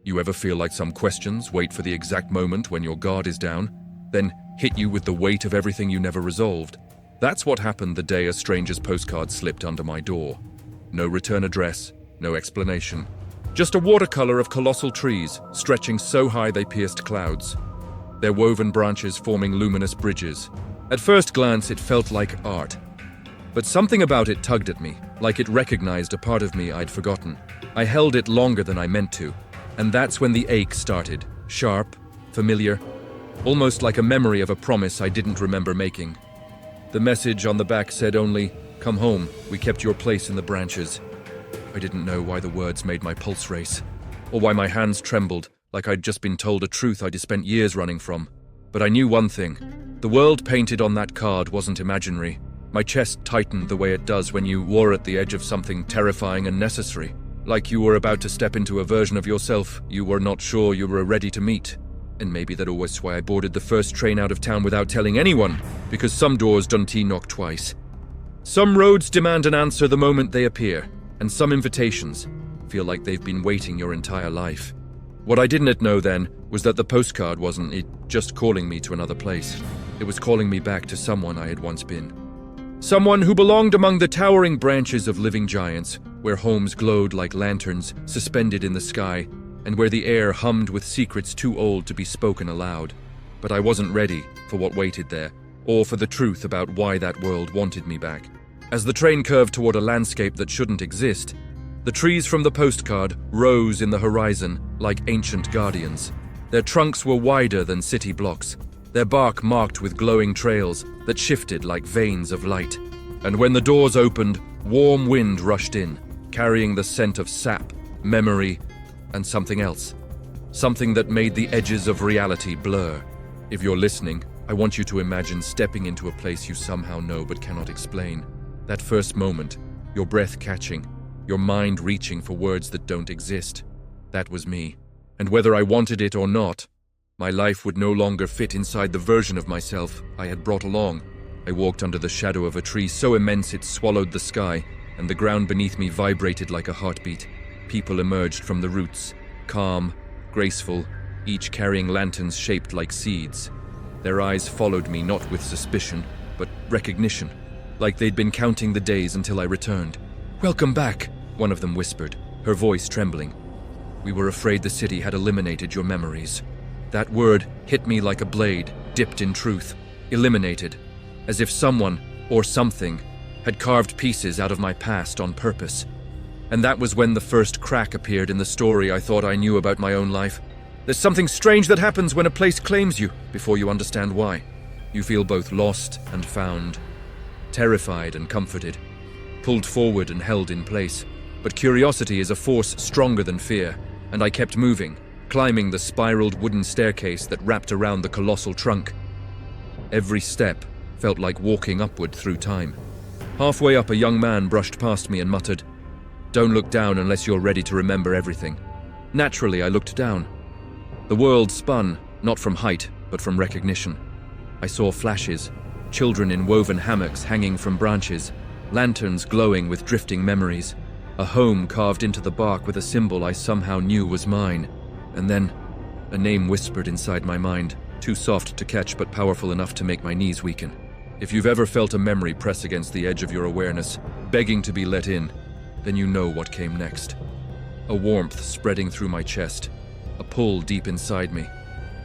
You ever feel like some questions wait for the exact moment when your guard is down, then hit you with the weight of everything you never resolved? That's what happened the day a stranger's postcard slipped under my door. No return address, no explanation. Just a watercolor of colossal trees, stretching so high they pierced clouds. Their woven branches forming luminous bridges. At first glance, it felt like art. But something about it tugged at me, like it recognized a part of me I'd forgotten. I held it longer than I meant to, and that's when the ache started. Sharp, familiar, almost like a memory of a promise I didn't remember making. The message on the back said only, "Come home, we kept your place in the branches." I didn't know why the words made my pulse race, or why my hands trembled, like I'd just been told a truth I'd spent years running from. But I knew one thing. The world painted on that card wasn't imaginary. My chest tightened the way it does when you war at the edge of something terrifying and necessary. Like you were about to step into a version of yourself you were not sure you were ready to meet. And maybe that was why I boarded the first train out of town without telling anyone, because some doors don't knock twice. Some roads demand an answer the moment they appear, and some invitations feel like they've been waiting your entire life. What I didn't know then was that the postcard wasn't just calling me to another place. It was calling me back to someone I had once been. Someone who belonged among the towering branches of living giants, where homes glowed like lanterns suspended in the sky, and where the air hummed with secrets too old to be spoken aloud. But I wasn't ready for what waited there, or for the truth about why that world wanted me back. As the train curved toward a landscape that shouldn't exist, the trees from the postcard rose in the horizon like ancient guardians. Their trunks were wider than city blocks, their bark marked with glowing trails that shifted like veins of light. And when the doors opened, warm wind rushed in, carrying the scent of sap, memory, and something else. Something that made the edges of reality blur. If you're listening, I want you to imagine stepping into a place you somehow know but cannot explain. That first moment, your breath catching, your mind reaching for words that don't exist. That was me. And whether I wanted it or not, my life would no longer fit inside the version of myself I had brought along. I walked under the shadow of a tree so immense it swallowed the sky, and the ground beneath me vibrated like a heartbeat. People emerged from the roots, calm, graceful, each carrying lanterns shaped like seeds. Their eyes followed me not with suspicion, but recognition, like they'd been counting the days until I returned. "Welcome back," one of them whispered, her voice trembling. "We were afraid the city had eliminated your memories." That word hit me like a blade, dipped in truth. Eliminated, as if someone, or something, had carved pieces out of my past on purpose. And that was when the first crack appeared in the story I thought I knew about my own life. There's something strange that happens when a place claims you, before you understand why. You feel both lost and found, terrified and comforted, pulled forward and held in place. But curiosity is a force stronger than fear, and I kept moving, climbing the spiraled wooden staircase that wrapped around the colossal trunk. Every step felt like walking upward through time. Halfway up, a young man brushed past me and muttered, "Don't look down unless you're ready to remember everything." Naturally, I looked down. The world spun, not from height, but from recognition. I saw flashes, children in woven hammocks hanging from branches, lanterns glowing with drifting memories, a home carved into the bark with a symbol I somehow knew was mine. And then, a name whispered inside my mind, too soft to catch but powerful enough to make my knees weaken. If you've ever felt a memory press against the edge of your awareness, begging to be let in, then you know what came next. A warmth spreading through my chest, a pull deep inside me,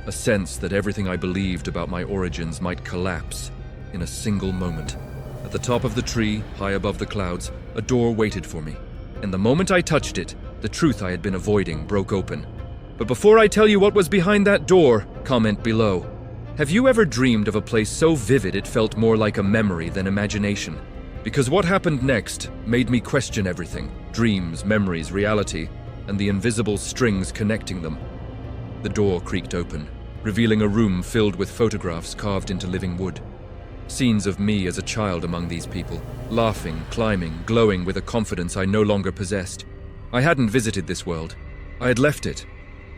a sense that everything I believed about my origins might collapse in a single moment. At the top of the tree, high above the clouds, a door waited for me, and the moment I touched it, the truth I had been avoiding broke open. But before I tell you what was behind that door, comment below. Have you ever dreamed of a place so vivid it felt more like a memory than imagination? Because what happened next made me question everything: dreams, memories, reality, and the invisible strings connecting them. The door creaked open, revealing a room filled with photographs carved into living wood. Scenes of me as a child among these people, laughing, climbing, glowing with a confidence I no longer possessed. I hadn't visited this world. I had left it,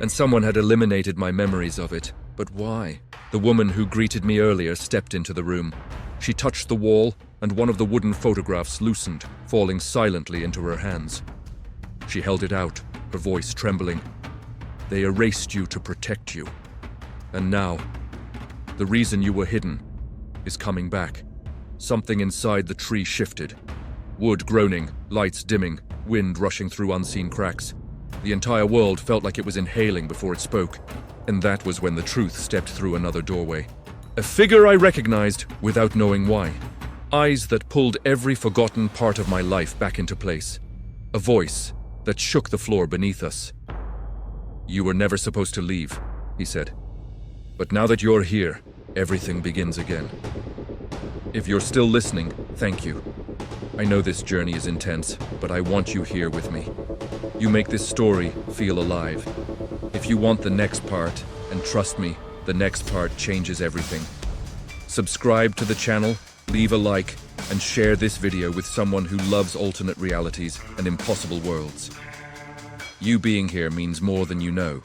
and someone had eliminated my memories of it. But why? The woman who greeted me earlier stepped into the room. She touched the wall, and one of the wooden photographs loosened, falling silently into her hands. She held it out, her voice trembling. They erased you to protect you. And now, the reason you were hidden is coming back. Something inside the tree shifted. Wood groaning, lights dimming, wind rushing through unseen cracks. The entire world felt like it was inhaling before it spoke. And that was when the truth stepped through another doorway. A figure I recognized without knowing why. Eyes that pulled every forgotten part of my life back into place. A voice that shook the floor beneath us. "You were never supposed to leave," he said. "But now that you're here, everything begins again." If you're still listening, thank you. I know this journey is intense, but I want you here with me. You make this story feel alive. If you want the next part, and trust me, the next part changes everything. Subscribe to the channel, leave a like, and share this video with someone who loves alternate realities and impossible worlds. You being here means more than you know.